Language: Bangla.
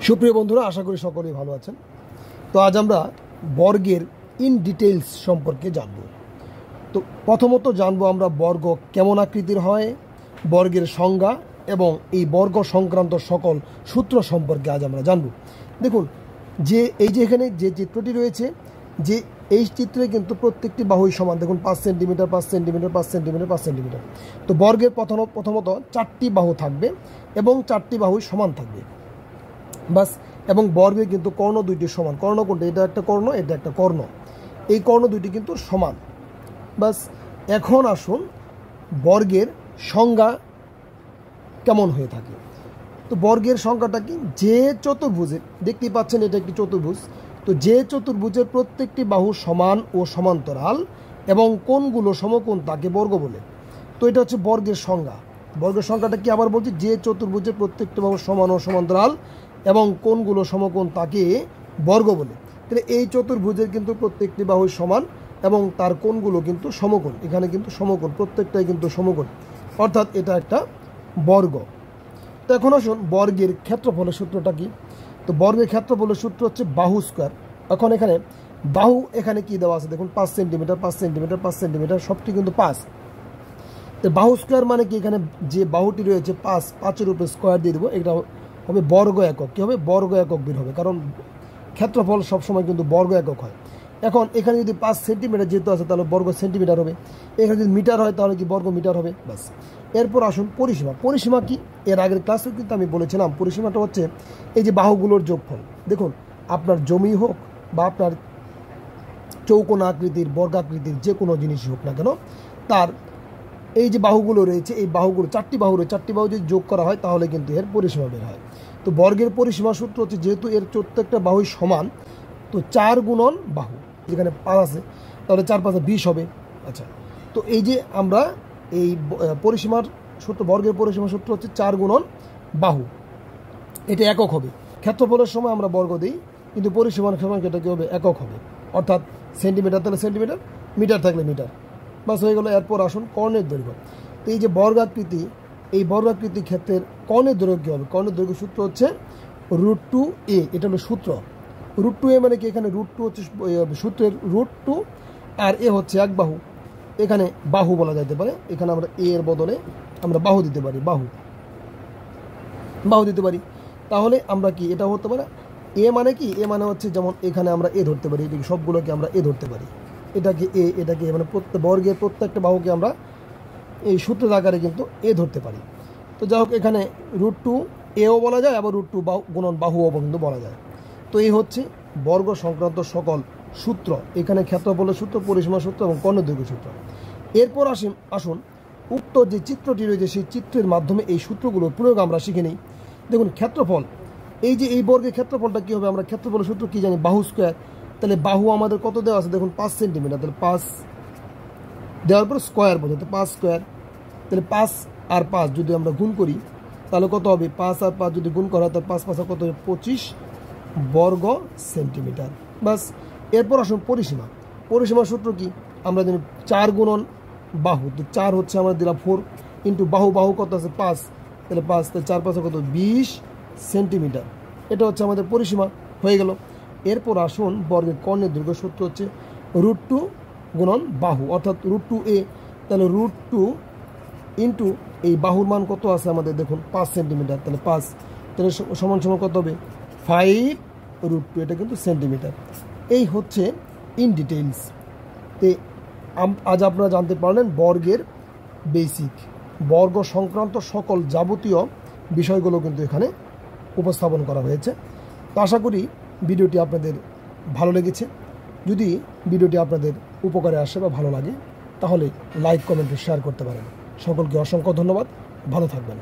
সুপ্রিয় বন্ধুরা, আশা করি সকলেই ভালো আছেন। তো আজ আমরা বর্গের ইন ডিটেইলস সম্পর্কে জানব। তো প্রথমত জানবো আমরা বর্গ কেমন আকৃতির হয়, বর্গের সংজ্ঞা এবং এই বর্গ সংক্রান্ত সকল সূত্র সম্পর্কে আজ আমরা জানব। দেখুন, এই যে এখানে যে চিত্রটি রয়েছে, যে এই চিত্রে কিন্তু প্রত্যেকটি বাহুই সমান। দেখুন 5 সেন্টিমিটার 5 সেন্টিমিটার 5 সেন্টিমিটার 5 সেন্টিমিটার। তো বর্গের প্রথমত 4টি বাহু থাকবে এবং 4টি বাহুই সমান থাকবে, বাস। এবং বর্গের কিন্তু কর্ণ দুইটি সমান। কর্ণ কোনটা? এটা একটা কর্ণ, এটা একটা কর্ণ। এই কর্ণ দুইটি কিন্তু সমান, বাস। এখন আসুন বর্গের সংজ্ঞা কেমন হয়ে থাকে। তো বর্গের সংজ্ঞাটা কি? যে চতুর্ভুজের, দেখতেই পাচ্ছেন এটা একটি চতুর্ভুজ, তো যে চতুর্ভুজের প্রত্যেকটি বাহু সমান ও সমান্তরাল এবং কোণগুলো সমকোণ তাকে বর্গ বলে। তো এটা হচ্ছে বর্গের সংজ্ঞা। বর্গের সংখ্যাটা কি আবার বলছি? যে চতুর্ভুজের প্রত্যেকটি বাহু সমান ও সমান্তরাল এবং কোণগুলো সমকোণ তাকে বর্গ বলে। তাহলে এই চতুর্ভুজের কিন্তু প্রত্যেকটি বাহু সমান এবং তার কোণগুলো কিন্তু সমকোণ। এখানে কিন্তু সমকোণ, প্রত্যেকটাই কিন্তু সমকোণ, অর্থাৎ এটা একটা বর্গ। তো এখন আসুন বর্গের ক্ষেত্রফলের সূত্রটা কি। তো বর্গের ক্ষেত্রফলের সূত্র হচ্ছে বাহু স্কোয়ার। এখন এখানে বাহু এখানে কি দেওয়া আছে দেখুন, 5 সেন্টিমিটার 5 সেন্টিমিটার 5 সেন্টিমিটার, সবটি কিন্তু 5। তো বাহু স্কোয়ার মানে কি? এখানে যে বাহুটি রয়েছে 5-5-এর উপরে স্কোয়ার দিয়ে দেবো, এটা হবে বর্গ একক। কী হবে? বর্গ একক বের হবে, কারণ ক্ষেত্রফল সবসময় কিন্তু বর্গ একক হয়। এখন এখানে যদি 5 সেন্টিমিটার যেহেতু আছে, তাহলে বর্গ সেন্টিমিটার হবে। এখানে যদি মিটার হয় তাহলে কি বর্গ মিটার হবে, বাস। এরপর আসুন পরিসীমা। পরিসীমা কি? এর আগের ক্লাসেও কিন্তু আমি বলেছিলাম, পরিসীমাটা হচ্ছে এই যে বাহুগুলোর যোগফল। দেখুন, আপনার জমি হোক বা আপনার চৌকোনা আকৃতির, বর্গাকৃতির যে কোনো জিনিসই হোক না কেন, তার এই যে বাহুগুলো রয়েছে, এই বাহুগুলো 4টি বাহু রয়েছে, 4টি বাহু যদি যোগ করা হয় তাহলে কিন্তু এর পরিসীমা বের হয়। তো বর্গের পরিসীমা সূত্র হচ্ছে, যেহেতু এর প্রত্যেকটা বাহুই সমান, তো 4 গুণন বাহু, যেখানে 5 আছে তাহলে 4-5 20 হবে। আচ্ছা, তো এই যে আমরা এই পরিসীমার সূত্র, বর্গের পরিসীমা সূত্র হচ্ছে 4 গুণন বাহু। এটা একক হবে। ক্ষেত্রফলের সময় আমরা বর্গ দিই, কিন্তু পরিসীমার সময় এটা কী হবে? একক হবে, অর্থাৎ সেন্টিমিটার থাকলে সেন্টিমিটার, মিটার থাকলে মিটার, বাস হয়ে গেল। এরপর আসুন কর্ণের দৈর্ঘ্য। তো এই যে বর্গাকৃতি, এই বর্গাকৃতি ক্ষেত্রের কর্ণের দৈর্ঘ্য কী হবে? কর্ণের দৈর্ঘ্য সূত্র হচ্ছে √2a। এটা হলো সূত্র। √2a মানে কি? এখানে √2 হচ্ছে সূত্রের √2 আর এ হচ্ছে এক বাহু। এখানে বাহু বলা যেতে পারে, এখানে আমরা এ এর বদলে আমরা বাহু দিতে পারি, বাহু দিতে পারি। তাহলে আমরা কি এটা হতে পারে? এ মানে কি? এ মানে হচ্ছে, যেমন এখানে আমরা এ ধরতে পারি, এটাকে সবগুলোকে আমরা এ ধরতে পারি, এটাকে এ, এটাকে মানে বর্গের প্রত্যেকটা বাহুকে আমরা এই সূত্রের আকারে কিন্তু এ ধরতে পারি। তো যাই হোক, এখানে √2 এও বলা যায়, আবার √2 গুণন বাহুও কিন্তু বলা যায়। তো এই হচ্ছে বর্গ সংক্রান্ত সকল সূত্র। এখানে ক্ষেত্রফলের সূত্র, পরিসীমা সূত্র এবং কর্ণের দৈর্ঘ্য সূত্র। এরপর আসুন উক্ত যে চিত্রটি রয়েছে, সেই চিত্রের মাধ্যমে এই সূত্রগুলোর প্রয়োগ আমরা শিখে নিই। দেখুন, ক্ষেত্রফল, এই যে এই বর্গের ক্ষেত্রফলটা কী হবে? আমরা ক্ষেত্রফলের সূত্র কী জানি? বাহু স্কোয়ার। তাহলে বাহু আমাদের কত দেওয়া আছে? দেখুন 5 সেন্টিমিটার, তাহলে 5 দেওয়ার পর স্কোয়ার বোঝাতে 5 স্কোয়ার। তাহলে 5 আর 5 যদি আমরা গুণ করি তাহলে কত হবে? 5 আর 5 যদি গুণ করা হয় তাহলে 5 কত হবে? 25 বর্গ সেন্টিমিটার, বাস। এরপর আসুন পরিসীমা। পরিসীমার সূত্র কি? আমরা জানি 4 গুণন বাহু। তো 4 হচ্ছে আমরা দিলাম 4 ইন্টু বাহু কত আছে? 5, তাহলে 5, তাহলে 4-5 কত? 20 সেন্টিমিটার। এটা হচ্ছে আমাদের পরিসীমা, হয়ে গেল। এরপর আসুন বর্গের কর্ণের দৈর্ঘ্য সূত্র হচ্ছে √2 গুণন বাহু, অর্থাৎ √2a। তাহলে √2 ইন্টু এই বাহুর মান কত আছে আমাদের? দেখুন 5 সেন্টিমিটার, তাহলে 5, তাহলে সমান কত হবে? 5√2, এটা কিন্তু সেন্টিমিটার। এই হচ্ছে ইন ডিটেইলস। তে আজ আপনারা জানতে পারলেন বর্গের বেসিক, বর্গ সংক্রান্ত সকল যাবতীয় বিষয়গুলো কিন্তু এখানে উপস্থাপন করা হয়েছে। তো আশা করি ভিডিওটি আপনাদের ভালো লেগেছে। যদি ভিডিওটি আপনাদের উপকারে আসে বা ভালো লাগে, তাহলে লাইক, কমেন্ট, শেয়ার করতে পারেন। সকলকে অসংখ্য ধন্যবাদ, ভালো থাকবেন।